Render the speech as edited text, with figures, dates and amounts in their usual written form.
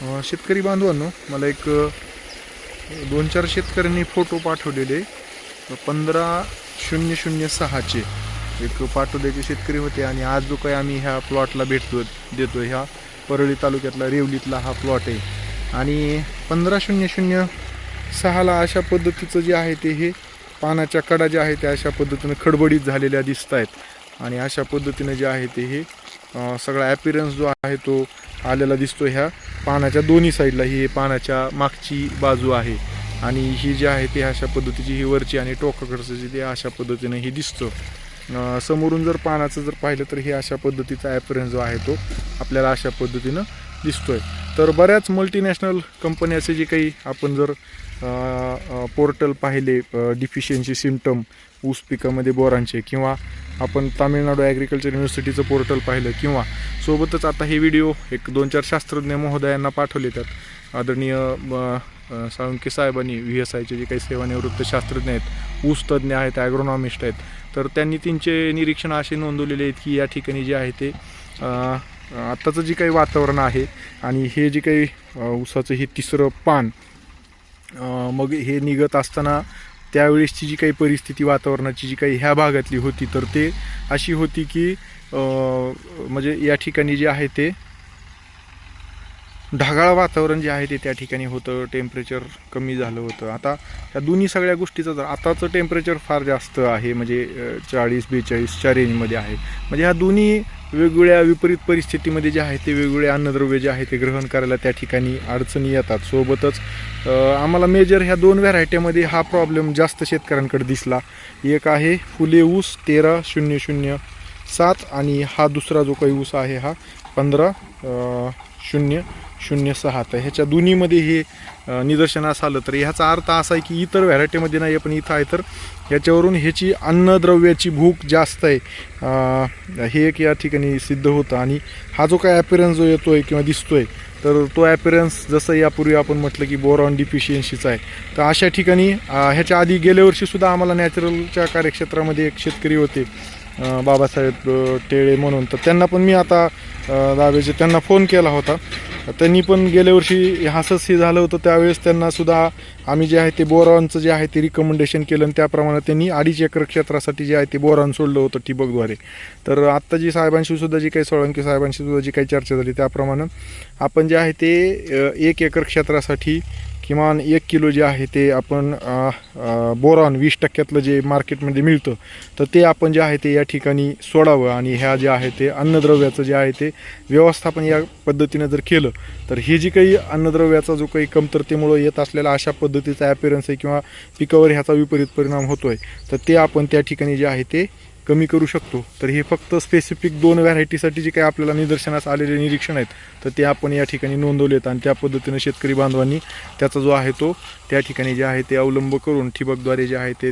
शेतकरी बांधवांनो, मला एक 2-4 शेतकऱ्यांनी फोटो पाठवलेले 15,006चे एक पाटोद्याचे शेतकरी होते आणि आज जो काही आम्ही ह्या प्लॉटला देतो ह्या परळी तालुक्यातला रेवलीतला हा प्लॉट आहे. आणि 15,006ला अशा पद्धतीचं जे आहे ते हे पानाच्या कडा ज्या आहेत त्या अशा पद्धतीनं खडबडीत झालेल्या दिसत आहेत. आणि अशा पद्धतीनं जे आहे ते हे सगळा ॲपिरन्स जो आहे तो आलेला दिसतो ह्या पानाच्या दोन्ही साईडला. ही पानाच्या मागची बाजू आहे आणि ही जी आहे ती अशा पद्धतीची ही वरची आणि टोकाकडचं जे ते अशा पद्धतीनं ही दिसतं. समोरून जर पानाचं जर पाहिलं तर हे अशा पद्धतीचा ॲपिरन्स जो आहे तो आपल्याला अशा पद्धतीनं दिसतोय. तर बऱ्याच मल्टीनॅशनल कंपन्याचे जे काही आपण जर पोर्टल पाहिले डिफिशियन्सी सिम्पटम ऊस पिकामध्ये बोरांचे, किंवा आपण तामिळनाडू ॲग्रिकल्चर युनिव्हर्सिटीचं पोर्टल पाहिलं, किंवा सोबतच आता हे व्हिडिओ एक 2-4 शास्त्रज्ञ महोदयांना पाठवले. त्यात आदरणीय साळुंखे साहेबांनी VSIचे जे काही सेवानिवृत्त शास्त्रज्ञ आहेत, ऊस तज्ज्ञ आहेत, ॲग्रोनॉमिस्ट आहेत, तर त्यांनी त्यांचे निरीक्षण असे नोंदवलेले आहेत की या ठिकाणी जे आहे ते आत्ताचं जे काही वातावरण आहे आणि हे जे काही ऊसाचं हे तिसरं पान मग हे निघत असताना त्यावेळेसची जी काही परिस्थिती वातावरणाची जी काही ह्या भागातली होती तर ते अशी होती की म्हणजे या ठिकाणी जे आहे ते ढगाळ वातावरण जे आहे ते त्या ठिकाणी होतं. टेम्परेचर कमी झालं होतं. आता ह्या दोन्ही सगळ्या गोष्टीचं जर आताचं टेम्परेचर फार जास्त आहे, म्हणजे 40-42च्या रेंजमध्ये आहे. म्हणजे ह्या दोन्ही वेगवेगळ्या विपरीत परिस्थितीमध्ये जे आहे ते वेगवेगळे अन्नद्रव्य जे आहे ते ग्रहण करायला त्या ठिकाणी अडचणी येतात. सोबतच आम्हाला मेजर ह्या 2 व्हरायटीमध्ये हा प्रॉब्लेम जास्त शेतकऱ्यांकडे दिसला. एक आहे फुले ऊस 13,007 आणि हा दुसरा जो काही ऊस आहे हा 15,006. तर ह्याच्या दोन्हीमध्ये हे निदर्शनास आलं. तर ह्याचा अर्थ असा आहे की इतर व्हरायटीमध्ये नाही, पण इथं आहे तर ह्याच्यावरून ह्याची अन्नद्रव्याची भूक जास्त आहे हे एक या ठिकाणी सिद्ध होतं. आणि हा जो काय ॲपिरन्स जो येतो आहे किंवा दिसतो आहे तर तो ॲपिरन्स जसं यापूर्वी आपण म्हटलं की बोरॉन डिफिशियन्सीचा आहे. तर अशा ठिकाणी ह्याच्या आधी गेल्या वर्षीसुद्धा आम्हाला नॅचरलच्या कार्यक्षेत्रामध्ये एक शेतकरी होते बाबासाहेब टेळे म्हणून. तर त्यांना पण मी आता दाव्याचे त्यांना फोन केला होता. त्यांनी पण गेल्या वर्षी असंच हे झालं होतं. त्यावेळेस त्यांनासुद्धा आम्ही जे आहे ते बोरॉनचं जे आहे ते रिकमेंडेशन केलं आणि त्याप्रमाणे त्यांनी 2.5 एकर क्षेत्रासाठी जे आहे ते बोरॉन सोडलं होतं ठिबकद्वारे. तर आत्ता जी साहेबांशी सुद्धा जी काही सोळंकी साहेबांशी सुद्धा जी काही चर्चा झाली त्याप्रमाणे आपण जे आहे ते 1 एकर क्षेत्रासाठी किमान 1 किलो जे आहे ते आपण बोरॉन 20% जे मार्केटमध्ये मिळतं तर ते आपण जे आहे ते या ठिकाणी सोडावं. आणि ह्या जे आहे ते अन्नद्रव्याचं जे आहे ते व्यवस्थापन या पद्धतीनं जर केलं तर हे जी काही अन्नद्रव्याचा जो काही कमतरतेमुळं येत असलेला अशा पद्धतीचा ॲपिरन्स आहे किंवा पिकावर ह्याचा विपरीत परिणाम होतो आहे तर ते आपण त्या ठिकाणी जे आहे ते कमी करू शकतो. तर हे फक्त स्पेसिफिक 2 व्हरायटीसाठी जे काही आपल्याला निदर्शनास आलेले निरीक्षण आहेत तर ते आपण या ठिकाणी नोंदवलेत. आणि त्या पद्धतीनं शेतकरी बांधवांनी त्याचा जो आहे तो त्या ठिकाणी जे आहे ते अवलंब करून ठिबकद्वारे जे आहे ते